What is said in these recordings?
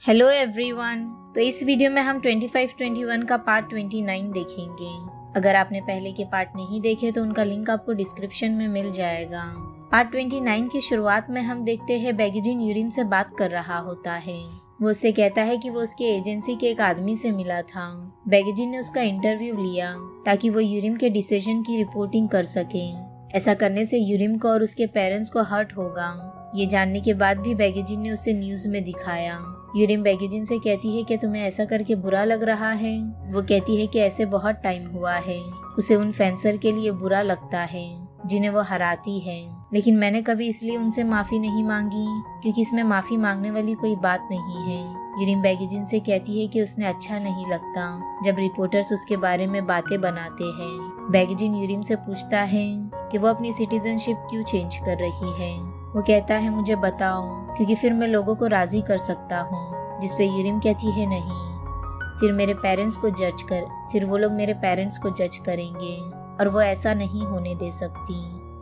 Hello everyone. तो इस video में हम 25-21 का पार्ट 29 देखेंगे। अगर आपने पहले के पार्ट नहीं देखे तो उनका लिंक आपको डिस्क्रिप्शन में मिल जाएगा। पार्ट 29 की शुरुआत में हम देखते हैं बैगजिन यूरिम से बात कर रहा होता है। वो उससे कहता है कि वो उसके एजेंसी के एक आदमी से मिला था। बैगजिन ने उसका इंटरव्यू लिया ताकि वो यूरिम के डिसीजन की रिपोर्टिंग कर सके। ऐसा करने से यूरिम को और उसके पेरेंट्स को हर्ट होगा। ये जानने के बाद भी बैगजिन ने उसे न्यूज में दिखाया। यूरिम बैगजिन से कहती है कि तुम्हें ऐसा करके बुरा लग रहा है। वो कहती है कि ऐसे बहुत टाइम हुआ है। उसे उन फेंसर के लिए बुरा लगता है जिन्हें वो हराती है, लेकिन मैंने कभी इसलिए उनसे माफी नहीं मांगी क्योंकि इसमें माफी मांगने वाली कोई बात नहीं है। यूरिम बैगजिन से कहती है कि उसने अच्छा नहीं लगता जब रिपोर्टर्स उसके बारे में बातें बनाते हैं। बैगजिन यूरिम से पूछता है कि वो अपनी सिटीजनशिप क्यों चेंज कर रही है। वो कहता है मुझे बताओ क्योंकि फिर मैं लोगों को राजी कर सकता हूँ। जिस पे यूरिम कहती है नहीं, फिर मेरे पेरेंट्स को जज कर, फिर वो लोग मेरे पेरेंट्स को जज करेंगे और वो ऐसा नहीं होने दे सकती।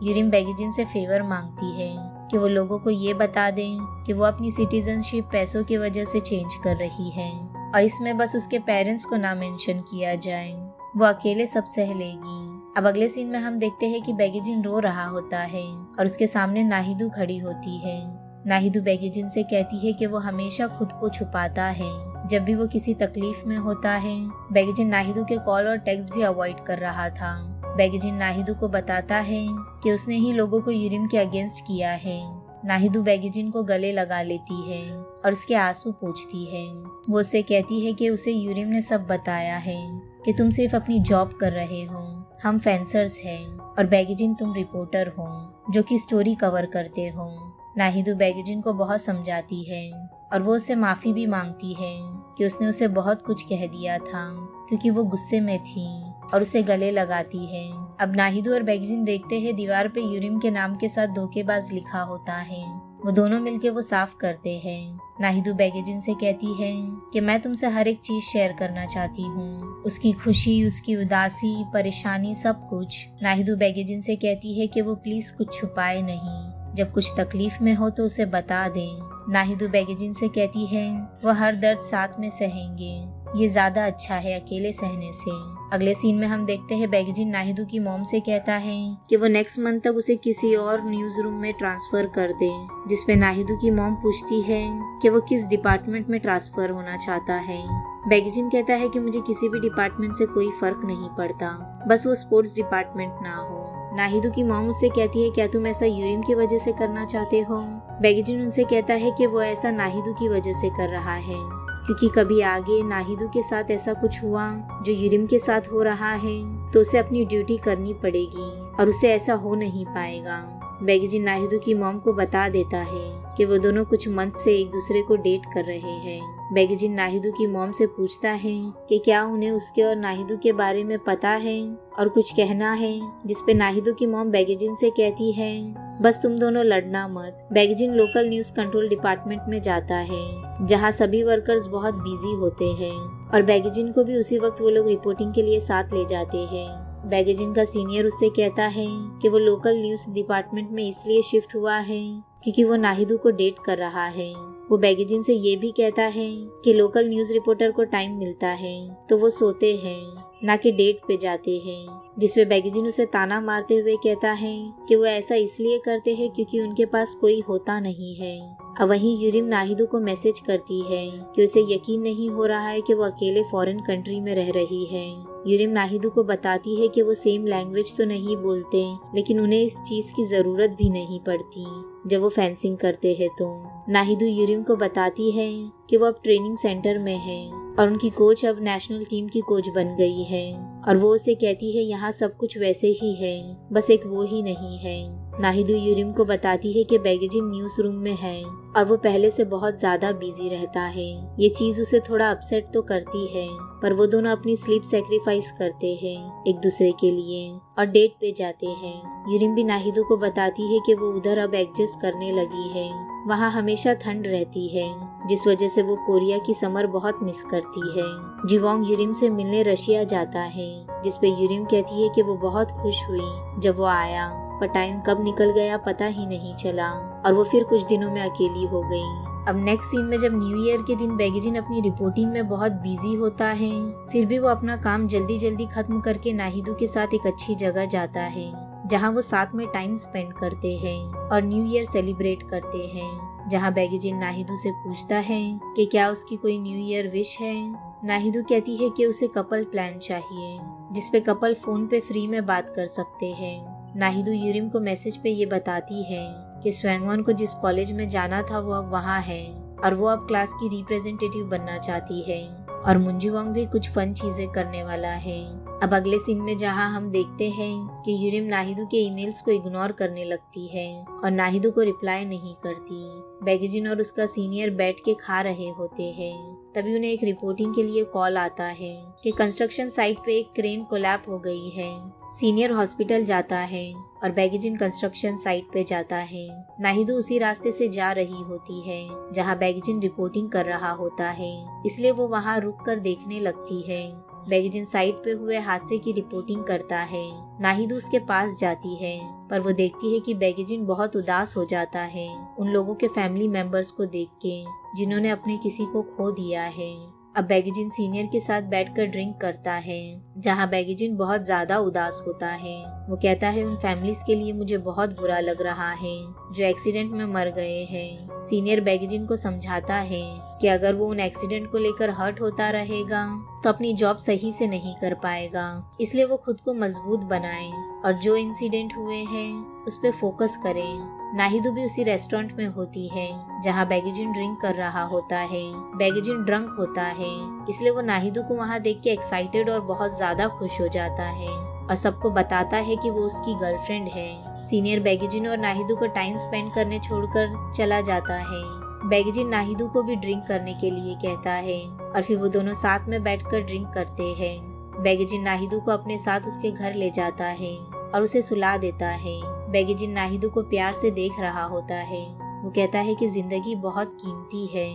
यूरिम बैगजिन से फेवर मांगती है कि वो लोगों को ये बता दें कि वो अपनी सिटीजनशिप पैसों की वजह से चेंज कर रही है और इसमें बस उसके पेरेंट्स को ना मेंशन किया जाए। वो अकेले सब सह लेगी। अब अगले सीन में हम देखते हैं कि बैगजिन रो रहा होता है और उसके सामने नाहिदू खड़ी होती है। नाहिदू बैगजिन से कहती है कि वो हमेशा खुद को छुपाता है जब भी वो किसी तकलीफ में होता है। बैगजिन नाहिदू के कॉल और टेक्स्ट भी अवॉइड कर रहा था। बैगजिन नाहिदू को बताता है कि उसने ही लोगों को यूरिम के अगेंस्ट किया है। नाहिदू बैगजिन को गले लगा लेती है और उसके आंसू पोंछती है। वो उससे कहती है कि उसे यूरिम ने सब बताया है कि तुम सिर्फ अपनी जॉब कर रहे हो, हम फेंसर्स हैं और बैगजिन तुम रिपोर्टर हो जो कि स्टोरी कवर करते हो। नाहिदू बैगजिन को बहुत समझाती है और वो उससे माफी भी मांगती है कि उसने उसे बहुत कुछ कह दिया था क्योंकि वो गुस्से में थी और उसे गले लगाती है। अब नाहिदू और बैगजिन देखते हैं दीवार पे यूरिम के नाम के साथ धोखेबाज लिखा होता है। वो दोनों मिलके वो साफ करते हैं। नाहिदू बैगजिन से कहती है कि मैं तुमसे हर एक चीज शेयर करना चाहती हूँ, उसकी खुशी, उसकी उदासी, परेशानी, सब कुछ। नाहिदू बैगजिन से कहती है कि वो प्लीज कुछ छुपाए नहीं, जब कुछ तकलीफ में हो तो उसे बता दें। नाहिदू बैगजिन से कहती है वो हर दर्द साथ में सहेंगे, ये ज्यादा अच्छा है अकेले सहने से। अगले सीन में हम देखते हैं बैगजिन नाहिदू की मॉम से कहता है कि वो नेक्स्ट मंथ तक उसे किसी और न्यूज रूम में ट्रांसफर कर दे। जिसपे नाहिदू की मॉम पूछती है कि वो किस डिपार्टमेंट में ट्रांसफर होना चाहता है। बैगजिन कहता है कि मुझे किसी भी डिपार्टमेंट से कोई फर्क नहीं पड़ता, बस वो स्पोर्ट्स डिपार्टमेंट ना हो। नाहिदू की मॉम उससे कहती है क्या तुम ऐसा यूरिम की वजह से करना चाहते हो। बैगजिन उनसे कहता है कि वो ऐसा नाहिदू की वजह से कर रहा है क्योंकि कभी आगे नाहिदू के साथ ऐसा कुछ हुआ जो यूरिम के साथ हो रहा है तो उसे अपनी ड्यूटी करनी पड़ेगी और उसे ऐसा हो नहीं पाएगा। बैगजिन नाहिदू की मॉम को बता देता है कि वो दोनों कुछ मंथ से एक दूसरे को डेट कर रहे हैं। बैगजिन नाहिदू की मॉम से पूछता है कि क्या उन्हें उसके और नाहिदू के बारे में पता है और कुछ कहना है। जिसपे नाहिदू की मॉम बैगजिन से कहती है बस तुम दोनों लड़ना मत। बैगजिन लोकल न्यूज कंट्रोल डिपार्टमेंट में जाता है जहां सभी वर्कर्स बहुत बिजी होते हैं और बैगजिन को भी उसी वक्त वो लोग रिपोर्टिंग के लिए साथ ले जाते हैं। बैगजिन का सीनियर उससे कहता है कि वो लोकल न्यूज डिपार्टमेंट में इसलिए शिफ्ट हुआ है क्योंकि वो नाहिदू को डेट कर रहा है। वो बैगजिन से ये भी कहता है कि लोकल न्यूज रिपोर्टर को टाइम मिलता है तो वो सोते हैं ना कि डेट पे जाते हैं। जिसपे बैगजिन उसे ताना मारते हुए कहता है कि वो ऐसा इसलिए करते हैं क्योंकि उनके पास कोई होता नहीं है। अब वहीं यूरिम नाहिदू को मैसेज करती है कि उसे यकीन नहीं हो रहा है कि वो अकेले फॉरेन कंट्री में रह रही है। यूरिम नाहिदू को बताती है कि वो सेम लैंग्वेज तो नहीं बोलते, लेकिन उन्हें इस चीज की जरूरत भी नहीं पड़ती जब वो फेंसिंग करते हैं। तो नाहिदू यूरिम को बताती है कि वो अब ट्रेनिंग सेंटर में है और उनकी कोच अब नेशनल टीम की कोच बन गई है और वो उसे कहती है यहाँ सब कुछ वैसे ही है, बस एक वो ही नहीं है। नाहिदू यूरिम को बताती है कि बैगजिन न्यूज रूम में है और वो पहले से बहुत ज्यादा बिजी रहता है। ये चीज उसे थोड़ा अपसेट तो करती है पर वो दोनों अपनी स्लीप सेक्रीफाइस करते हैं एक दूसरे के लिए और डेट पे जाते हैं। यूरिम भी नाहिदू को बताती है कि वो उधर अब एडजस्ट करने लगी है, वहाँ हमेशा ठंड रहती है जिस वजह से वो कोरिया की समर बहुत मिस करती है। जीवोंग यूरिम से मिलने रशिया जाता है जिसपे यूरिम कहती है कि वो बहुत खुश हुई जब वो आया पर टाइम कब निकल गया पता ही नहीं चला और वो फिर कुछ दिनों में अकेली हो गई। अब नेक्स्ट सीन में जब न्यू ईयर के दिन बैगजिन अपनी रिपोर्टिंग में बहुत बिजी होता है, फिर भी वो अपना काम जल्दी जल्दी खत्म करके नाहिदो के साथ एक अच्छी जगह जाता है जहाँ वो साथ में टाइम स्पेंड करते हैं और न्यू ईयर सेलिब्रेट करते हैं। जहाँ बैगजिन नाहिदो से पूछता है कि क्या उसकी कोई न्यू ईयर विश है। नाहिदो कहती है कि उसे कपल प्लान चाहिए जिसपे कपल फोन पे फ्री में बात कर सकते हैं। नाहिदो यूरिम को मैसेज पे ये बताती है कि स्वैंगवॉन को जिस कॉलेज में जाना था वो अब वहाँ है और वो अब क्लास की रिप्रेजेंटेटिव बनना चाहती है और मुंजीवोंग भी कुछ फन चीजें करने वाला है। अब अगले सीन में जहाँ हम देखते हैं कि यूरिम नाहिदो के ईमेल्स को इग्नोर करने लगती है और नाहिदो को रिप्लाई नहीं करती। बैगजिन और उसका सीनियर बैठ के खा रहे होते हैं। तभी उन्हें एक रिपोर्टिंग के लिए कॉल आता है कि कंस्ट्रक्शन साइट पे एक क्रेन कोलैप हो गई है। सीनियर हॉस्पिटल जाता है और बैगजिन कंस्ट्रक्शन साइट पे जाता है। नाहिदो उसी रास्ते से जा रही होती है जहाँ बैगजिन रिपोर्टिंग कर रहा होता है, इसलिए वो वहाँ रुक कर देखने लगती है। बैगजिन साइट पे हुए हादसे की रिपोर्टिंग करता है। नाहिदो उसके पास जाती है पर वो देखती है कि बैगजिन बहुत उदास हो जाता है उन लोगों के फैमिली मेंबर्स को देख के जिन्होंने अपने किसी को खो दिया है। अब बैगजिन सीनियर के साथ बैठकर ड्रिंक करता है जहाँ बैगजिन बहुत ज्यादा उदास होता है। वो कहता है उन फैमिलीज के लिए मुझे बहुत बुरा लग रहा है जो एक्सीडेंट में मर गए हैं। सीनियर बैगजिन को समझाता है कि अगर वो उन एक्सीडेंट को लेकर हर्ट होता रहेगा तो अपनी जॉब सही से नहीं कर पाएगा, इसलिए वो खुद को मजबूत बनाए और जो इंसिडेंट हुए हैं उस पे फोकस करें। नाहिदो भी उसी रेस्टोरेंट में होती है जहाँ बैगजिन ड्रिंक कर रहा होता है। बैगजिन ड्रंक होता है इसलिए वो नाहिदो को वहाँ देख के एक्साइटेड और बहुत ज्यादा खुश हो जाता है और सबको बताता है कि वो उसकी गर्लफ्रेंड है। सीनियर बैगजिन और नाहिदो को टाइम स्पेंड करने छोड़कर चला जाता है। बैगजिन नाहिदो को भी ड्रिंक करने के लिए कहता है और फिर वो दोनों साथ में बैठकर ड्रिंक करते हैं। बैगजिन नाहिदो को अपने साथ उसके घर ले जाता है और उसे सुला देता है। बैगजिन नाहिदो को प्यार से देख रहा होता है। वो कहता है कि जिंदगी बहुत कीमती है,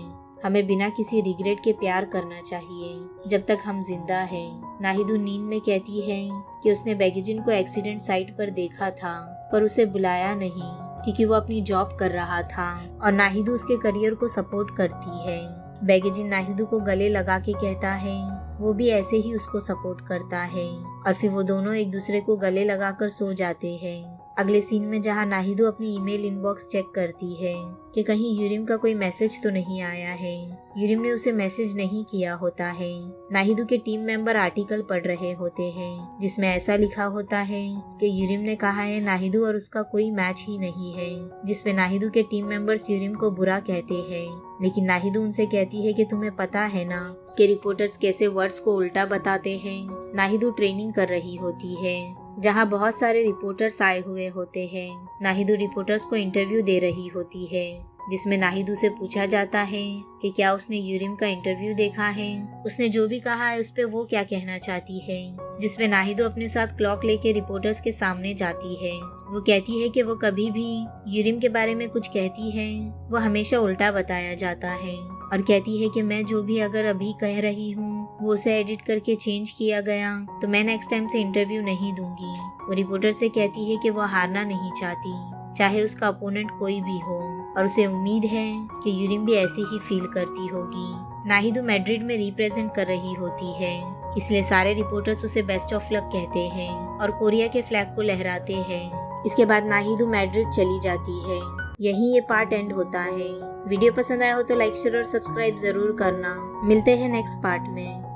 हमें बिना किसी रिग्रेट के प्यार करना चाहिए जब तक हम जिंदा हैं। नाहिदो नींद में कहती है कि उसने बैगजिन को एक्सीडेंट साइट पर देखा था पर उसे बुलाया नहीं क्योंकि वो अपनी जॉब कर रहा था और नाहिदो उसके करियर को सपोर्ट करती है। बैगजिन नाहिदो को गले लगा के कहता है वो भी ऐसे ही उसको सपोर्ट करता है और फिर वो दोनों एक दूसरे को गले लगाकर सो जाते हैं। अगले सीन में जहाँ नाहिदो अपनी ईमेल इनबॉक्स चेक करती है कि कहीं यूरिम का कोई मैसेज तो नहीं आया है। यूरिम ने उसे मैसेज नहीं किया होता है। नाहिदो के टीम मेंबर आर्टिकल पढ़ रहे होते हैं जिसमें ऐसा लिखा होता है कि यूरिम ने कहा है नाहिदो और उसका कोई मैच ही नहीं है, जिसमें नाहिदो के टीम मेंबर्स यूरिम को बुरा कहते हैं। लेकिन नाहिदो उनसे कहती है कि तुम्हें पता है ना कि रिपोर्टर्स कैसे वर्ड्स को उल्टा बताते हैं। नाहिदो ट्रेनिंग कर रही होती है जहाँ बहुत सारे रिपोर्टर्स आए हुए होते हैं। नाहिदो रिपोर्टर्स को इंटरव्यू दे रही होती है जिसमें नाहिदो से पूछा जाता है कि क्या उसने यूरिम का इंटरव्यू देखा है, उसने जो भी कहा है उस पे वो क्या कहना चाहती है। जिसमें नाहिदो अपने साथ क्लॉक लेके रिपोर्टर्स के सामने जाती है। वो कहती है कि वो कभी भी यूरिम के बारे में कुछ कहती है वो हमेशा उल्टा बताया जाता है और कहती है कि मैं जो भी अगर अभी कह रही हूँ वो उसे एडिट करके चेंज किया गया तो मैं नेक्स्ट टाइम से इंटरव्यू नहीं दूंगी। वो रिपोर्टर से कहती है कि वो हारना नहीं चाहती चाहे उसका अपोनेंट कोई भी हो और उसे उम्मीद है कि यूरिम भी ऐसी ही फील करती होगी। नाहिदो मैड्रिड में रिप्रेजेंट कर रही होती है इसलिए सारे रिपोर्टर्स उसे बेस्ट ऑफ लक कहते हैं और कोरिया के फ्लैग को लहराते हैं। इसके बाद नाहिदो मैड्रिड चली जाती है। यहीं ये पार्ट एंड होता है। वीडियो पसंद आया हो तो लाइक शेयर और सब्सक्राइब जरूर करना। मिलते हैं नेक्स्ट पार्ट में।